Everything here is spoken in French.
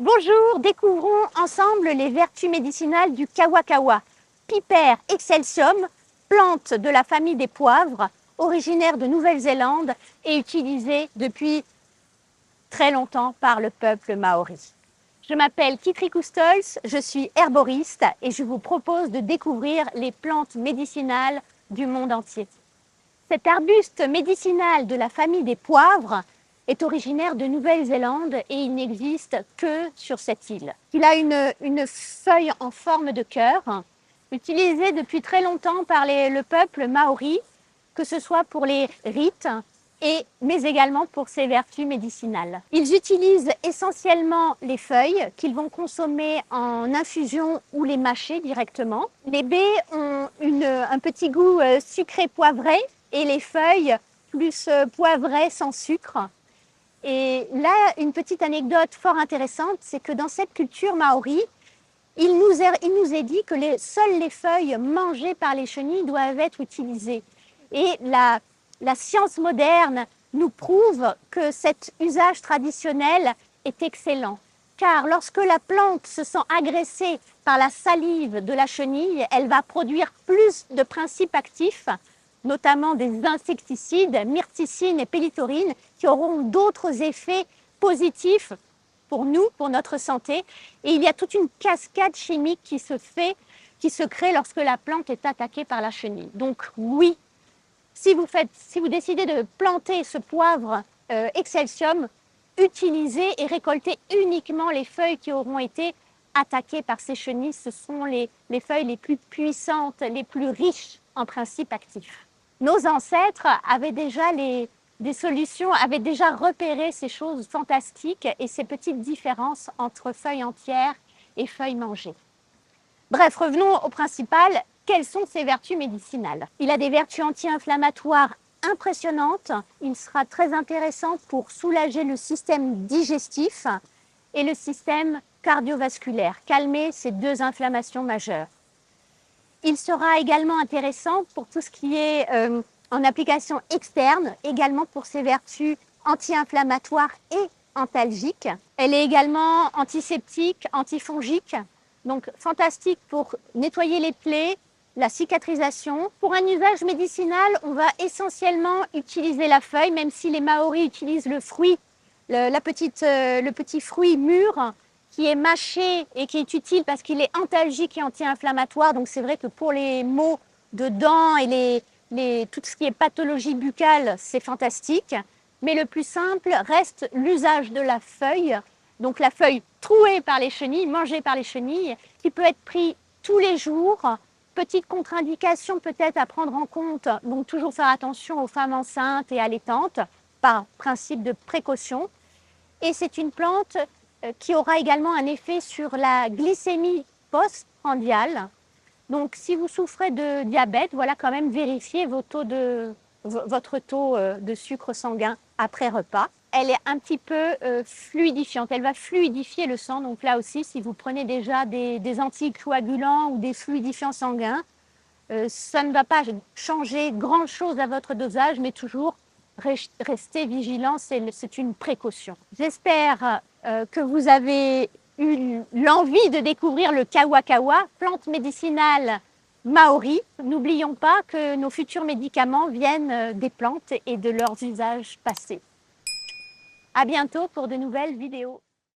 Bonjour, découvrons ensemble les vertus médicinales du kawakawa, Piper excelsium, plante de la famille des poivres, originaire de Nouvelle-Zélande et utilisée depuis très longtemps par le peuple maori. Je m'appelle Kitri Coustols, je suis herboriste et je vous propose de découvrir les plantes médicinales du monde entier. Cet arbuste médicinal de la famille des poivres est originaire de Nouvelle-Zélande et il n'existe que sur cette île. Il a une feuille en forme de cœur, utilisée depuis très longtemps par le peuple maori, que ce soit pour les rites, mais également pour ses vertus médicinales. Ils utilisent essentiellement les feuilles qu'ils vont consommer en infusion ou les mâcher directement. Les baies ont un petit goût sucré poivré et les feuilles plus poivrées sans sucre. Et là, une petite anecdote fort intéressante, c'est que dans cette culture maori, il nous est dit que seules les feuilles mangées par les chenilles doivent être utilisées. Et la science moderne nous prouve que cet usage traditionnel est excellent. Car lorsque la plante se sent agressée par la salive de la chenille, elle va produire plus de principes actifs, notamment des insecticides, myrticine et pélithorine, qui auront d'autres effets positifs pour nous, pour notre santé. Et il y a toute une cascade chimique qui se crée lorsque la plante est attaquée par la chenille. Donc oui, si vous décidez de planter ce poivre excelsium, utilisez et récoltez uniquement les feuilles qui auront été attaquées par ces chenilles. Ce sont les feuilles les plus puissantes, les plus riches en principes actifs. Nos ancêtres avaient déjà des solutions, avaient déjà repéré ces choses fantastiques et ces petites différences entre feuilles entières et feuilles mangées. Bref, revenons au principal. Quelles sont ses vertus médicinales? Il a des vertus anti-inflammatoires impressionnantes. Il sera très intéressant pour soulager le système digestif et le système cardiovasculaire, calmer ces deux inflammations majeures. Il sera également intéressant pour tout ce qui est en application externe, également pour ses vertus anti-inflammatoires et antalgiques. Elle est également antiseptique, antifongique, donc fantastique pour nettoyer les plaies, la cicatrisation. Pour un usage médicinal, on va essentiellement utiliser la feuille, même si les Maoris utilisent le fruit, le petit fruit mûr, qui est mâché et qui est utile parce qu'il est antalgique et anti-inflammatoire. Donc c'est vrai que pour les maux de dents et tout ce qui est pathologie buccale, c'est fantastique. Mais le plus simple reste l'usage de la feuille. Donc la feuille trouée par les chenilles, mangée par les chenilles, qui peut être pris tous les jours. Petite contre-indication peut-être à prendre en compte, donc toujours faire attention aux femmes enceintes et allaitantes, par principe de précaution. Et c'est une plante qui aura également un effet sur la glycémie postprandiale. Donc, si vous souffrez de diabète, voilà, quand même vérifier votre taux de sucre sanguin après repas. Elle est un petit peu fluidifiante, elle va fluidifier le sang. Donc là aussi, si vous prenez déjà des anticoagulants ou des fluidifiants sanguins, ça ne va pas changer grand-chose à votre dosage, mais toujours rester vigilant, c'est une précaution. J'espère que vous avez eu l'envie de découvrir le kawakawa, plante médicinale maori. N'oublions pas que nos futurs médicaments viennent des plantes et de leurs usages passés. À bientôt pour de nouvelles vidéos.